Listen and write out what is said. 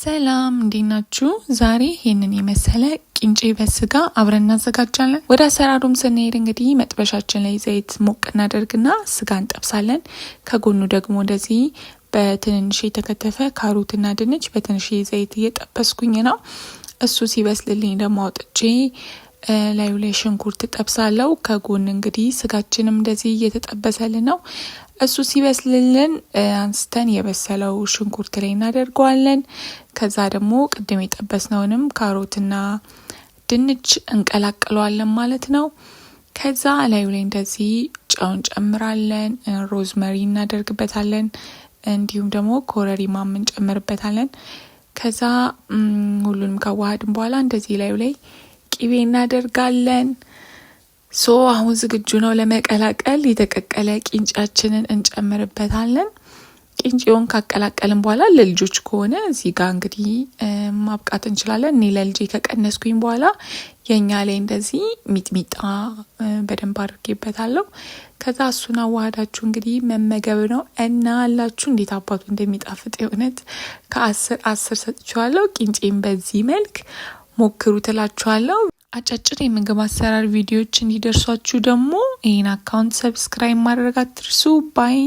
ሰላም እንዴት ናችሁ? ዛሬ ይሄንን የመሰለ ቂንጬ በስጋ አብረን እናዘጋጃለን። ወደ አሰራሩም ስንሄድ እንግዲህ መጥበሻችን ላይ ዘይት ሞቅ እናደርግና ስጋ እንጠብሳለን። ከጎኑ ደግሞ እንደዚህ በትንንሽ የተከተፈ ካሮትና ድንች በትንሽ ዘይት እየጠበስኩኝ ነው። እሱ ሲበስልልኝ ደግሞ አውጥቼ ላዩ ላይ ሽንኩርት ጠብሳለሁ። ከጎን እንግዲህ ስጋችንም እንደዚህ እየተጠበሰልን ነው። እሱ ሲበስልልን አንስተን የበሰለው ሽንኩርት ላይ እናደርገዋለን። ከዛ ደግሞ ቅድም የጠበስነውንም ካሮትና ድንች እንቀላቅለዋለን ማለት ነው። ከዛ ላዩ ላይ እንደዚህ ጨውን ጨምራለን፣ ሮዝመሪ እናደርግበታለን፣ እንዲሁም ደግሞ ኮረሪማም እንጨምርበታለን። ከዛ ሁሉንም ካዋሃድን በኋላ እንደዚህ ላዩ ላይ ቅቤ እናደርጋለን። አሁን ዝግጁ ነው ለመቀላቀል። የተቀቀለ ቂንጫችንን እንጨምርበታለን። ቂንጬውን ካቀላቀልን በኋላ ለልጆች ከሆነ እዚህ ጋር እንግዲህ ማብቃት እንችላለን። እኔ ለልጄ ከቀነስኩኝ በኋላ የኛ ላይ እንደዚህ ሚጥሚጣ በደንብ አድርጌበታለሁ። ከዛ እሱን አዋሃዳችሁ እንግዲህ መመገብ ነው እና አላችሁ እንዴት አባቱ እንደሚጣፍጥ የእውነት ከ10 ሰጥቼዋለሁ። ቂንጬን በዚህ መልክ ሞክሩ ትላችኋለሁ። አጫጭር የምግብ አሰራር ቪዲዮዎች እንዲደርሷችሁ ደግሞ ይህን አካውንት ሰብስክራይብ ማድረግ አትርሱ። ባይ